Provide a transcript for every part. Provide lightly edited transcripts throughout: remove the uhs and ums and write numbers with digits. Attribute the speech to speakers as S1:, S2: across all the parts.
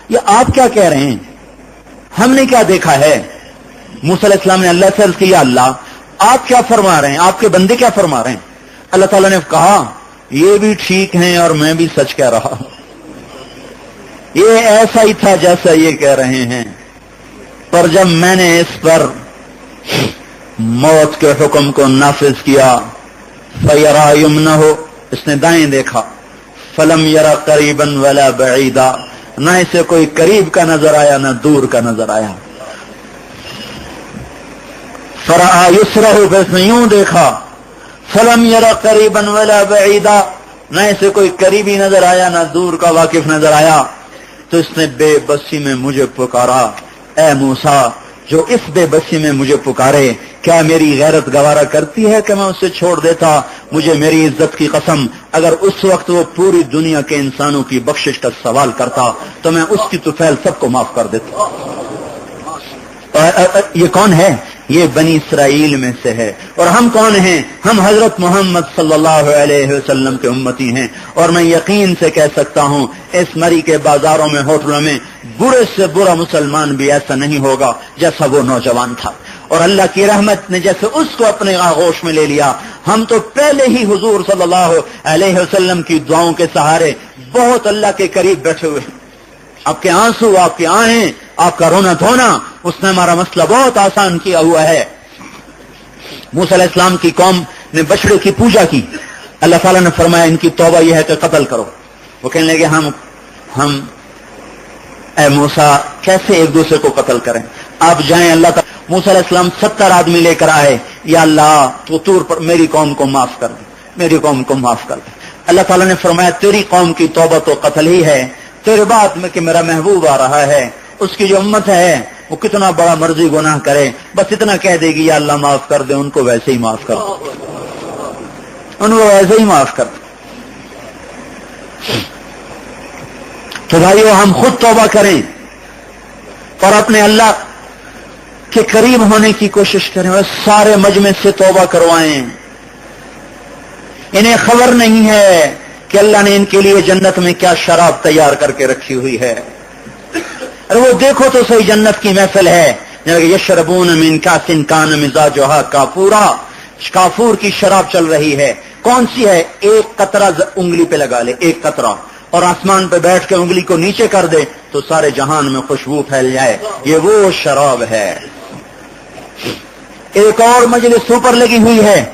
S1: یہ آپ کیا کہہ رہے ہیں؟ ہم نے کیا دیکھا ہے؟ موسیٰ علیہ السلام نے اللہ سے عرض کیا اللہ آپ کیا فرما رہے ہیں، آپ کے بندے کیا فرما رہے ہیں؟ اللہ تعالیٰ نے کہا یہ بھی ٹھیک ہیں اور میں بھی سچ کہہ رہا ہوں، یہ ایسا ہی تھا جیسا یہ کہہ رہے ہیں، پر جب میں نے اس پر موت کے حکم کو نافذ کیا فَيَرَى يُمْنَهُ، اس نے دائیں دیکھا، فَلَمْ يَرَ قَرِيبًا وَلَا بَعِيدًا، نہ اسے کوئی قریب کا نظر آیا نہ دور کا نظر آیا. فَرَأَى يُسْرَهُ، پھر اس نے یوں دیکھا، فَلَمْ يَرَ قَرِيبًا وَلَا بَعِيدًا، نہ اسے کوئی قریبی نظر آیا نہ دور کا واقف نظر آیا. تو اس نے بے بسی میں مجھے پکارا، اے موسیٰ جو اس بے بسی میں مجھے پکارے کیا میری غیرت گوارا کرتی ہے کہ میں اسے چھوڑ دیتا؟ مجھے میری عزت کی قسم اگر اس وقت وہ پوری دنیا کے انسانوں کی بخشش کا سوال کرتا تو میں اس کی طفیل سب کو معاف کر دیتا. یہ کون ہے؟ یہ بنی اسرائیل میں سے ہے. اور ہم کون ہیں؟ ہم حضرت محمد صلی اللہ علیہ وسلم کے امتی ہیں. اور میں یقین سے کہہ سکتا ہوں اس مری کے بازاروں میں ہوٹلوں میں برے سے برا مسلمان بھی ایسا نہیں ہوگا جیسا وہ نوجوان تھا. اور اللہ کی رحمت نے جیسے اس کو اپنے آغوش میں لے لیا، ہم تو پہلے ہی حضور صلی اللہ علیہ وسلم کی دعاؤں کے سہارے بہت اللہ کے قریب بیٹھے ہوئے ہیں. آپ کے آنسو، آپ کی آہیں، آپ کا رونا دھونا، اس نے ہمارا مسئلہ بہت آسان کیا ہوا ہے. موسیٰ علیہ السلام کی قوم نے بچڑے کی پوجا کی. اللہ تعالیٰ نے فرمایا ان کی توبہ یہ ہے کہ قتل کرو. وہ کہنے لگے ہم اے موسیٰ کیسے ایک دوسرے کو قتل کریں؟ آپ جائیں. اللہ تعالیٰ موسیٰ علیہ السلام 70 آدمی لے کر آئے. یا اللہ تو طور پر میری قوم کو معاف کر دے، میری قوم کو معاف کر دے. اللہ تعالیٰ نے فرمایا تیری قوم کی توبہ تو قتل ہی ہے، تیرے بات میں کہ میرا محبوب آ رہا ہے، اس کی جو امت ہے وہ کتنا بڑا مرضی گناہ کرے بس اتنا کہہ دے گی یا اللہ معاف کر دے، ان کو ویسے ہی معاف کر دے، ان کو ویسے ہی معاف کر دے. تو بھائیو ہم خود توبہ کریں اور اپنے اللہ کے قریب ہونے کی کوشش کریں اور سارے مجمع سے توبہ کروائیں. انہیں خبر نہیں ہے کہ اللہ نے ان کے لیے جنت میں کیا شراب تیار کر کے رکھی ہوئی ہے. ارے وہ دیکھو تو صحیح، جنت کی محفل ہے. یشربون من کاس کان مزاجھا کافورا، کافور کی شراب چل رہی ہے. کون سی ہے؟ ایک قطرہ انگلی پہ لگا لے، ایک قطرہ، اور آسمان پہ بیٹھ کے انگلی کو نیچے کر دے تو سارے جہان میں خوشبو پھیل جائے. یہ وہ شراب ہے. ایک اور مجلس اوپر لگی ہوئی ہے،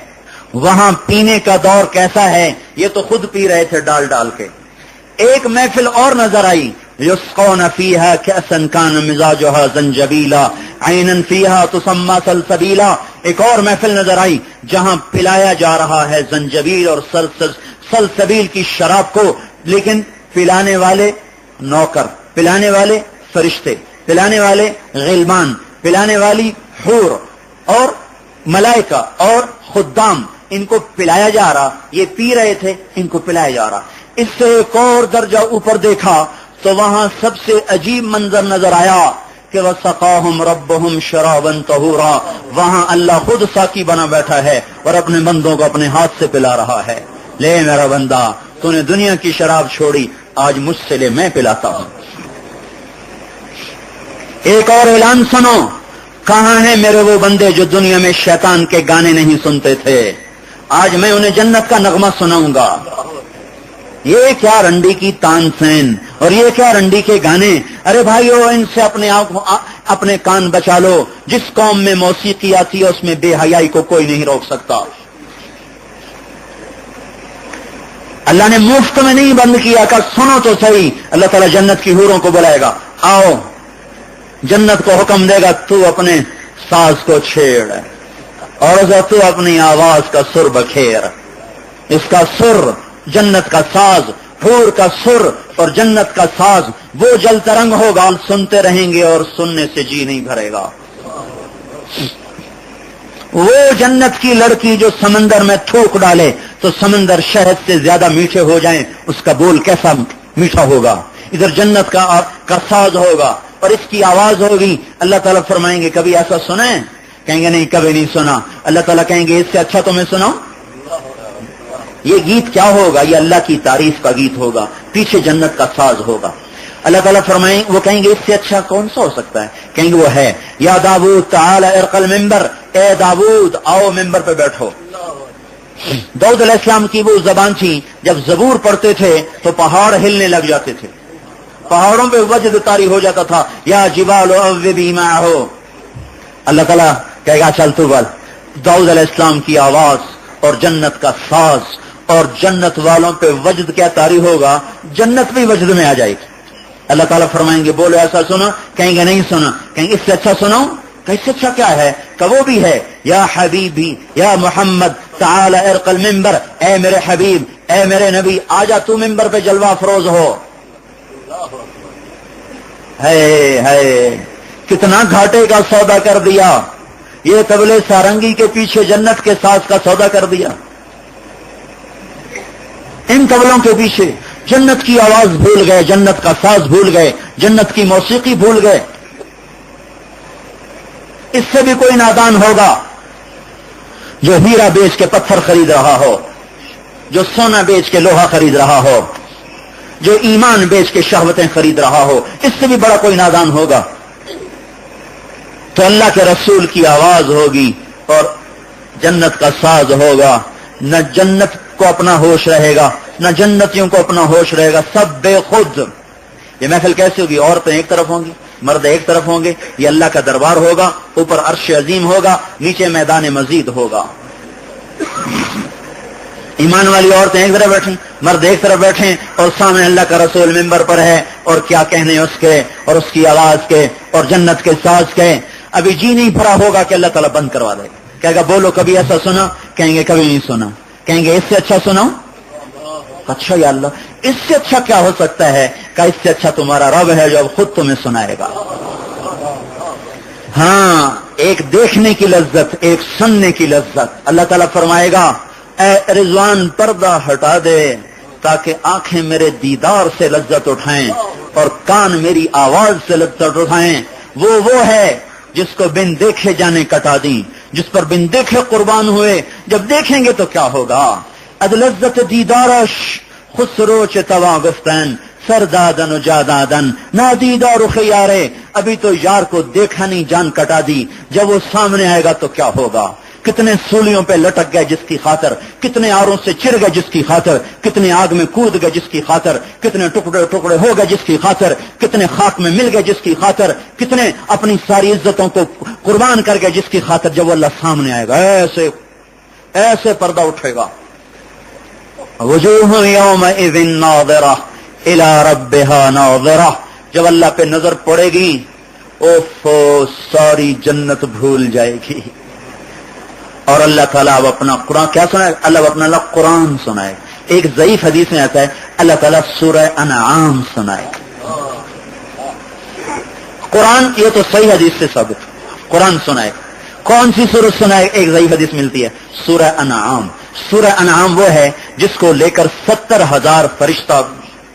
S1: وہاں پینے کا دور کیسا ہے یہ تو خود پی رہے تھے ڈال ڈال کے. ایک محفل اور نظر آئی، یسقون فیہا کأسا کان مزاجھا زنجبیلا عینا فیہا تسمی سلسبیلا. ایک اور محفل نظر آئی جہاں پلایا جا رہا ہے زنجبیل اور سلسبیل کی شراب کو، لیکن پلانے والے نوکر، پلانے والے فرشتے، پلانے والے غلمان، پلانے والی حور اور ملائکہ اور خدام، ان کو پلایا جا رہا. یہ پی رہے تھے، ان کو پلایا جا رہا. اس سے ایک اور درجہ اوپر دیکھا تو وہاں سب سے عجیب منظر نظر آیا کہ وَسَقَاهُمْ رَبُّهُمْ شَرَابًا طَهُورًا. وہاں اللہ خود ساقی بنا بیٹھا ہے اور اپنے بندوں کو اپنے ہاتھ سے پلا رہا ہے. لے میرا بندہ، تو نے دنیا کی شراب چھوڑی، آج مجھ سے لے، میں پلاتا ہوں. ایک اور اعلان سنو، کہاں ہیں میرے وہ بندے جو دنیا میں شیطان کے گانے نہیں سنتے تھے؟ آج میں انہیں جنت کا نغمہ سناؤں گا. یہ کیا رنڈی کی تان سین اور یہ کیا رنڈی کے گانے. ارے بھائیو ان سے اپنے کان بچا لو. جس قوم میں موسیقی آتی ہے اس میں بے حیائی کو کوئی نہیں روک سکتا. اللہ نے مفت میں نہیں بند کیا کہ سنو تو صحیح. اللہ تعالیٰ جنت کی حوروں کو بلائے گا، آؤ، جنت کو حکم دے گا تو اپنے ساز کو چھیڑ اور تو اپنی آواز کا سر بکھیر. اس کا سر جنت کا ساز، حور کا سر اور جنت کا ساز وہ جل ترنگ ہوگا، سنتے رہیں گے اور سننے سے جی نہیں بھرے گا. وہ جنت کی لڑکی جو سمندر میں تھوک ڈالے تو سمندر شہد سے زیادہ میٹھے ہو جائیں، اس کا بول کیسا میٹھا ہوگا. ادھر جنت کا ساز ہوگا اور اس کی آواز ہوگی. اللہ تعالیٰ فرمائیں گے کبھی ایسا سنا ہے؟ کہیں گے نہیں، کبھی نہیں سنا. اللہ تعالیٰ کہیں گے اس سے اچھا تمہیں سناؤ. یہ گیت کیا ہوگا؟ یہ اللہ کی تعریف کا گیت ہوگا، پیچھے جنت کا ساز ہوگا. اللہ تعالیٰ فرمائیں، وہ کہیں گے اس سے اچھا کون سا ہو سکتا ہے؟ کہیں گے وہ ہے، یا داؤد تعالی ارقل ممبر، اے داؤد آؤ ممبر پہ بیٹھو۔ داؤد علیہ السلام کی وہ زبان تھی، جب زبور پڑھتے تھے تو پہاڑ ہلنے لگ جاتے تھے، پہاڑوں پہ وجد طاری ہو جاتا تھا، یا جبال اوبی معہ۔ اللہ تعالیٰ کہے گا چل تو بل۔ داؤد علیہ السلام کی آواز اور جنت کا ساز اور جنت والوں پہ وجد کیا طاری ہوگا، جنت بھی وجد میں آ جائے گی۔ اللہ تعالیٰ فرمائیں گے بولو ایسا سنا؟ کہیں گے نہیں سنا۔ کہیں گے اس سے اچھا سناؤں؟ کہ اس سے اچھا کیا ہے؟ کہ وہ بھی ہے، یا حبیبی یا محمد تعالی ارقل ممبر، اے میرے حبیب، اے میرے نبی، آجا تو ممبر پہ جلوہ افروز ہو۔ ہے کتنا گھاٹے کا سودا کر دیا یہ طبلے سارنگی کے پیچھے، جنت کے ساز کا سودا کر دیا۔ ان طبلوں کے پیچھے جنت کی آواز بھول گئے، جنت کا ساز بھول گئے، جنت کی موسیقی بھول گئے۔ اس سے بھی کوئی نادان ہوگا جو ہیرا بیچ کے پتھر خرید رہا ہو، جو سونا بیچ کے لوہا خرید رہا ہو، جو ایمان بیچ کے شہوتیں خرید رہا ہو، اس سے بھی بڑا کوئی نادان ہوگا۔ تو اللہ کے رسول کی آواز ہوگی اور جنت کا ساز ہوگا، نہ جنت کو اپنا ہوش رہے گا نہ جنتیوں کو اپنا ہوش رہے گا، سب بے خود۔ یہ محفل کیسے ہوگی؟ عورتیں ایک طرف ہوں گی، مرد ایک طرف ہوں گے، یہ اللہ کا دربار ہوگا، اوپر عرش عظیم ہوگا، نیچے میدان مزید ہوگا۔ ایمان والی عورتیں ایک طرف بیٹھیں، مرد ایک طرف بیٹھیں، اور سامنے اللہ کا رسول ممبر پر ہے، اور کیا کہنے اس کے اور اس کی آواز کے اور جنت کے ساز کے۔ ابھی جی نہیں بھرا ہوگا کہ اللہ تعالیٰ بند کروا دے گا، کہے گا بولو کبھی ایسا سنا؟ کہیں گے کبھی نہیں سنا۔ کہیں گے اس سے اچھا سناؤں؟ اچھا یا اللہ، اس سے اچھا کیا ہو سکتا ہے؟ کہ اس سے اچھا تمہارا رب ہے جو اب خود تمہیں سنائے گا۔ ہاں، ایک دیکھنے کی لذت، ایک سننے کی لذت۔ اللہ تعالیٰ فرمائے گا اے رضوان پردہ ہٹا دے تاکہ آنکھیں میرے دیدار سے لذت اٹھائیں اور کان میری آواز سے لذت اٹھائیں۔ وہ ہے جس کو بن دیکھے جانے کٹا دی، جس پر بن دیکھے قربان ہوئے، جب دیکھیں گے تو کیا ہوگا؟ اد لذت دیدارش خسرو چ توا گفتن سردادن و جادادن نادیدہ رخ یارے۔ ابھی تو یار کو دیکھا نہیں، جان کٹا دی، جب وہ سامنے آئے گا تو کیا ہوگا؟ کتنے سولیوں پہ لٹک گئے جس کی خاطر، کتنے آروں سے چر گئے جس کی خاطر، کتنے آگ میں کود گئے جس کی خاطر، کتنے ٹکڑے ٹکڑے ہو گئے جس کی خاطر، کتنے خاک میں مل گئے جس کی خاطر، کتنے اپنی ساری عزتوں کو قربان کر گئے جس کی خاطر۔ جب اللہ سامنے آئے گا ایسے ایسے پردہ اٹھے گا۔ وجوہ یومئذ ناظرہ الی ربہا ناظرہ، جب اللہ پہ نظر پڑے گی اوفو ساری جنت بھول جائے گی۔ اور اللہ تعالیٰ اب اپنا قرآن کیا سنائے؟ اللہ اپنا قرآن سنائے۔ ایک ضعیف حدیث میں آتا ہے اللہ تعالیٰ سورہ انعام سنائے۔ قرآن، یہ تو صحیح حدیث سے ثابت، قرآن سنائے۔ کون سی سورت سنائے؟ ایک ضعیف حدیث ملتی ہے سورہ انعام۔ سورہ انعام وہ ہے جس کو لے کر 70,000 فرشتہ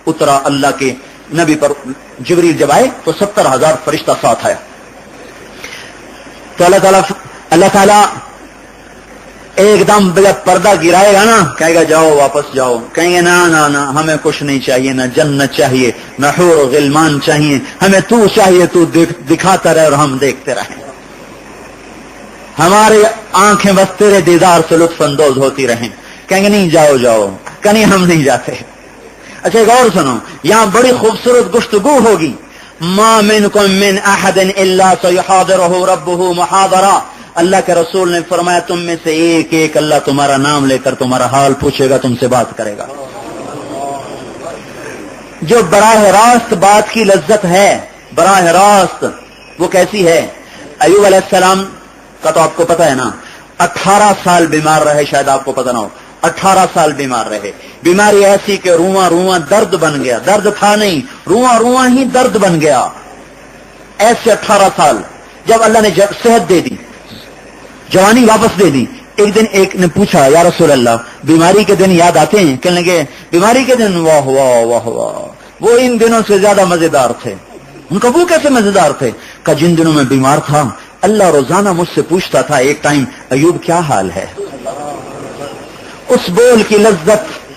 S1: اترا اللہ کے نبی پر۔ جبریل جب آئے تو 70,000 فرشتہ ساتھ آیا۔ تو اللہ تعالیٰ ایک دم جب پردہ گرائے گا نا، کہے گا جاؤ واپس جاؤ۔ کہیں گے نہ ہمیں کچھ نہیں چاہیے، نہ جنت چاہیے، نہ حور و غلمان چاہیے، ہمیں تو چاہیے، تو دکھاتا رہے اور ہم دیکھتے رہیں، ہماری آنکھیں بس تیرے دیدار سے لطف اندوز ہوتی رہیں۔ کہیں گے نہیں جاؤ، کہیں ہم نہیں جاتے۔ اچھا ایک اور سنو، یہاں بڑی خوبصورت گفتگو ہوگی۔ ما منکم من احد الا سیحاضرہ ربہ محاضرہ۔ اللہ کے رسول نے فرمایا تم میں سے ایک ایک اللہ تمہارا نام لے کر تمہارا حال پوچھے گا، تم سے بات کرے گا۔ جو براہ راست بات کی لذت ہے، براہ راست، وہ کیسی ہے؟ ایوب علیہ السلام کا تو آپ کو پتا ہے نا، 18 سال بیمار رہے، شاید آپ کو پتا نہ ہو، 18 سال بیمار رہے۔ بیماری ایسی کہ رواں درد بن گیا، درد تھا نہیں، رواں ہی درد بن گیا۔ ایسے 18 سال جب اللہ نے صحت دے دی، جوانی واپس دے دی، ایک دن ایک نے پوچھا یا رسول اللہ بیماری کے دن یاد آتے ہیں؟ کہنے لگے بیماری کے دن واہ واہ واہ واہ، وہ ان دنوں سے زیادہ مزیدار تھے۔ ان کا وہ کیسے مزیدار تھے؟ کہ جن دنوں میں بیمار تھا اللہ روزانہ مجھ سے پوچھتا تھا ایک ٹائم ایوب کیا حال ہے۔ اس بول کی لذت،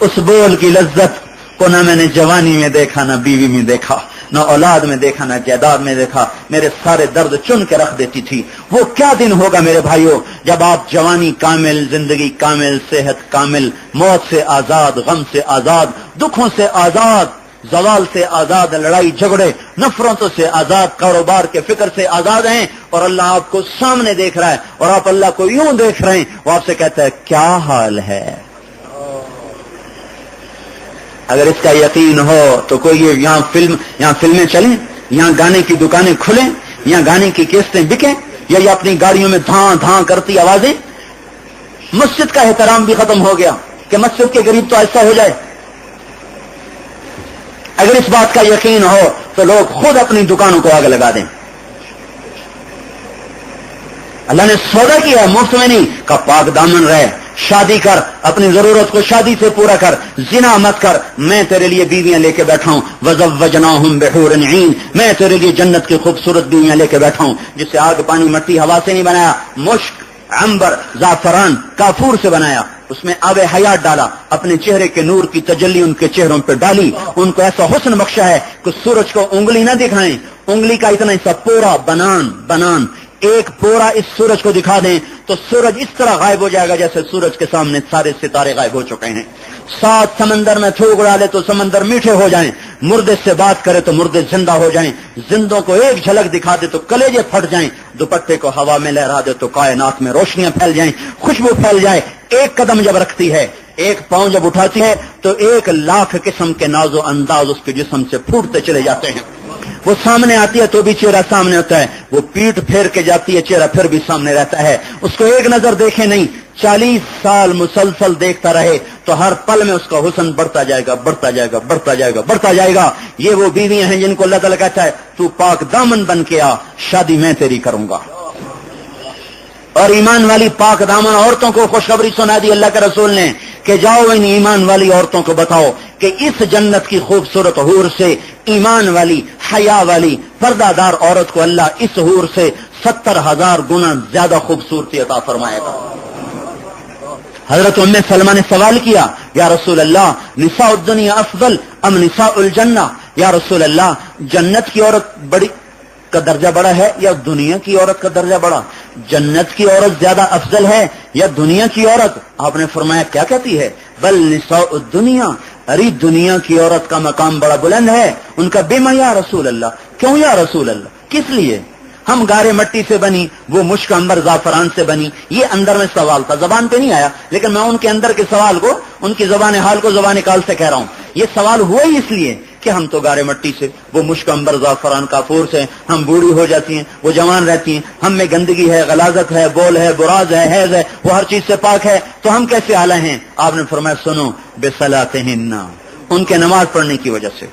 S1: اس بول کی لذت، کو نہ میں نے جوانی میں دیکھا، نہ بیوی میں دیکھا، نہ اولاد میں دیکھا، نہ جائیداد میں دیکھا، میرے سارے درد چن کے رکھ دیتی تھی۔ وہ کیا دن ہوگا میرے بھائیوں جب آپ جوانی کامل، زندگی کامل، صحت کامل، موت سے آزاد، غم سے آزاد، دکھوں سے آزاد، زوال سے آزاد، لڑائی جھگڑے نفرتوں سے آزاد، کاروبار کے فکر سے آزاد ہیں، اور اللہ آپ کو سامنے دیکھ رہا ہے اور آپ اللہ کو یوں دیکھ رہے ہیں، وہ آپ سے کہتا ہے کیا حال ہے۔ اگر اس کا یقین ہو تو کوئی یہاں فلمیں چلیں، یہاں گانے کی دکانیں کھلیں، یہاں گانے کی کیسٹیں بکیں، یا یہ اپنی گاڑیوں میں دھاں دھاں کرتی آوازیں۔ مسجد کا احترام بھی ختم ہو گیا کہ مسجد کے قریب تو ایسا ہو جائے۔ اگر اس بات کا یقین ہو تو لوگ خود اپنی دکانوں کو آگ لگا دیں۔ اللہ نے سودا کیا، مفت میں نہیں، کہ پاک دامن رہے، شادی کر، اپنی ضرورت کو شادی سے پورا کر، زنا مت کر، میں تیرے لیے بیویاں لے کے بیٹھا ہوں، وزوجناہم بحور عین، میں تیرے لیے جنت کی خوبصورت بیویاں لے کے بیٹھا ہوں، جسے آگ پانی مٹی ہوا سے نہیں بنایا، مشک، عنبر، زعفران، کافور سے بنایا، اس میں آب حیات ڈالا، اپنے چہرے کے نور کی تجلی ان کے چہروں پہ ڈالی، ان کو ایسا حسن بخشا ہے کہ سورج کو انگلی نہ دکھائیں، انگلی کا اتنا حصہ پورا بنان ایک پورا اس سورج کو دکھا دیں تو سورج اس طرح غائب ہو جائے گا جیسے سورج کے سامنے سارے ستارے غائب ہو چکے ہیں۔ 7 سمندر میں تھوک ڈالے تو سمندر میٹھے ہو جائیں، مردے سے بات کرے تو مردے زندہ ہو جائیں، زندوں کو ایک جھلک دکھا دے تو کلیجے پھٹ جائیں، دوپٹے کو ہوا میں لہرا دے تو کائنات میں روشنیاں پھیل جائیں، خوشبو پھیل جائے، ایک قدم جب رکھتی ہے، ایک پاؤں جب اٹھاتی ہے تو 1,00,000 قسم کے ناز و انداز اس کے جسم سے پھوٹتے چلے جاتے ہیں۔ وہ سامنے آتی ہے تو بھی چہرہ سامنے ہوتا ہے، وہ پیٹ پھیر کے جاتی ہے چہرہ پھر بھی سامنے رہتا ہے، اس کو ایک نظر دیکھے نہیں، 40 سال مسلسل دیکھتا رہے تو ہر پل میں اس کا حسن بڑھتا جائے گا، بڑھتا جائے گا، بڑھتا جائے گا، بڑھتا جائے گا۔ یہ وہ بیویاں ہیں جن کو اللہ تعالیٰ کہتا ہے تو پاک دامن بن کے آ، شادی میں تیری کروں گا۔ اور ایمان والی پاک دامن عورتوں کو خوشخبری سنا دی اللہ کے رسول نے کہ جاؤ ان ایمان والی عورتوں کو بتاؤ کہ اس جنت کی خوبصورت حور سے ایمان والی، حیا والی، پردہ دار عورت کو اللہ اس حور سے 70,000 گنا زیادہ خوبصورتی عطا فرمائے گا۔ حضرت ام سلمہ نے سوال کیا، یا رسول اللہ نساء الدنیا افضل ام نساء الجنہ؟ یا رسول اللہ جنت کی عورت بڑی کا درجہ بڑا ہے یا دنیا کی عورت کا درجہ بڑا؟ جنت کی عورت زیادہ افضل ہے یا دنیا کی عورت؟ آپ نے فرمایا کیا کہتی ہے؟ بل نساء الدنیا، ارے دنیا کی عورت کا مقام بڑا بلند ہے۔ ان کا بما یا رسول اللہ، کیوں یا رسول اللہ؟ کس لیے؟ ہم گارے مٹی سے بنی، وہ مشک عنبر زعفران سے بنی۔ یہ اندر میں سوال تھا، زبان پہ نہیں آیا، لیکن میں ان کے اندر کے سوال کو، ان کی زبان حال کو زبان کال سے کہہ رہا ہوں۔ یہ سوال ہوا ہی اس لیے کہ ہم تو گارے مٹی سے، وہ مشک عنبر زعفران کافور سے، ہم بوڑھی ہو جاتی ہیں، وہ جوان رہتی ہیں، ہم میں گندگی ہے، غلاظت ہے، بول ہے، براز ہے، حیض ہے، وہ ہر چیز سے پاک ہے، تو ہم کیسے اعلیٰ ہیں؟ آپ نے فرمایا سنو، بصلاتہن، ان کے نماز پڑھنے کی وجہ سے،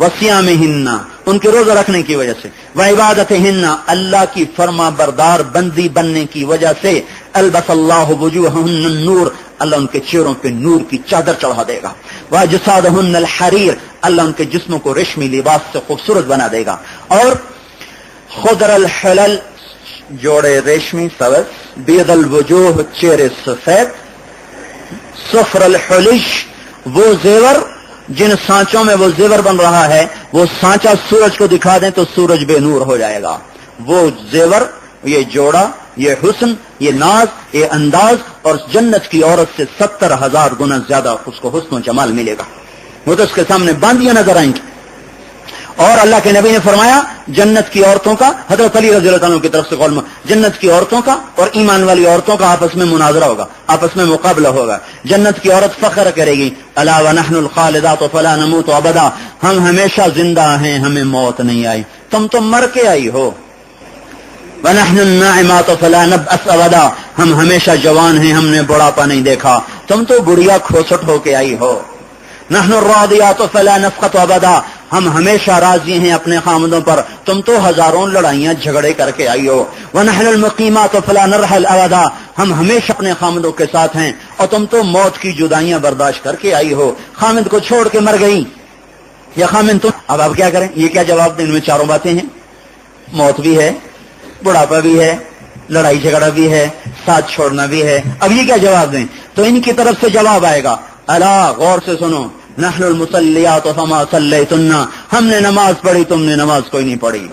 S1: وصیامہن، ان کے روزہ رکھنے کی وجہ سے، وعبادتہن، اللہ کی فرما بردار بندی بننے کی وجہ سے، البس اللہ وجوہہن النور، اللہ ان کے چہروں پہ نور کی چادر چڑھا دے گا، واجسادہن الحریر، اللہ ان کے جسموں کو ریشمی لباس سے خوبصورت بنا دے گا، اور خضر الحلل، جوڑے ریشمی سبز، بید الوجوہ، چہرے سفید، صفر الحلش، وہ زیور جن سانچوں میں وہ زیور بن رہا ہے، وہ سانچا سورج کو دکھا دیں تو سورج بے نور ہو جائے گا۔ وہ زیور، یہ جوڑا، یہ حسن، یہ ناز، یہ انداز، اور جنت کی عورت سے 70,000 گنا زیادہ اس کو حسن و جمال ملے گا۔ وہ تو اس کے سامنے باندیاں نظر آئیں گی۔ اور اللہ کے نبی نے فرمایا جنت کی عورتوں کا، حضرت علی رضی اللہ عنہ کی طرف سے قول، جنت کی عورتوں کا اور ایمان والی عورتوں کا آپس میں مناظرہ ہوگا، آپس میں مقابلہ ہوگا۔ جنت کی عورت فخر کرے گی، الا ونحن الخالدات فلا نموت ابدا، ہم ہمیشہ زندہ ہیں، ہمیں موت نہیں آئی، تم تو مر کے آئی ہو۔ ونحن الناعمات فلا نبأس ابدا، ہم ہمیشہ جوان ہیں، ہم نے بڑھاپا نہیں دیکھا، تم تو بڑھیا کھوسٹ ہو کے آئی ہو۔ نحن الراضیات فلا نسقط ابدا، ہم ہمیشہ راضی ہیں اپنے خامدوں پر، تم تو ہزاروں لڑائیاں جھگڑے کر کے آئی ہو۔ ونحن المقیمات فلا نرحل ابدا، ہم ہمیشہ اپنے خامدوں کے ساتھ ہیں، اور تم تو موت کی جدائیاں برداشت کر کے آئی ہو، خامد کو چھوڑ کے مر گئی، یا خامد تم۔ اب آپ کیا کریں؟ یہ کیا جواب دیں؟ ان میں چاروں باتیں ہیں، موت بھی ہے، بڑھاپا بھی ہے، لڑائی جھگڑا بھی ہے، ساتھ چھوڑنا بھی ہے، اب یہ کیا جواب دیں؟ تو ان کی طرف سے جواب آئے گا، الا غور سے سنو، نحن المصلیات فما صلیتن، ہم نے نماز پڑھی تم نے نماز کوئی نہیں پڑھی.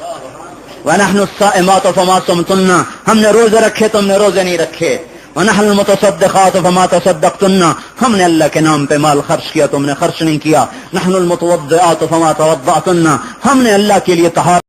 S1: ونحن الصائمات فما صمتن، ہم نے روزے رکھے تم نے روزے نہیں رکھے. ونحن المتصدقات فما تصدقتن، ہم نے اللہ کے نام پہ مال خرچ کیا تم نے خرچ نہیں کیا. نحن المتوضئات فما توضأتن، ہم نے اللہ کے لیے طہارت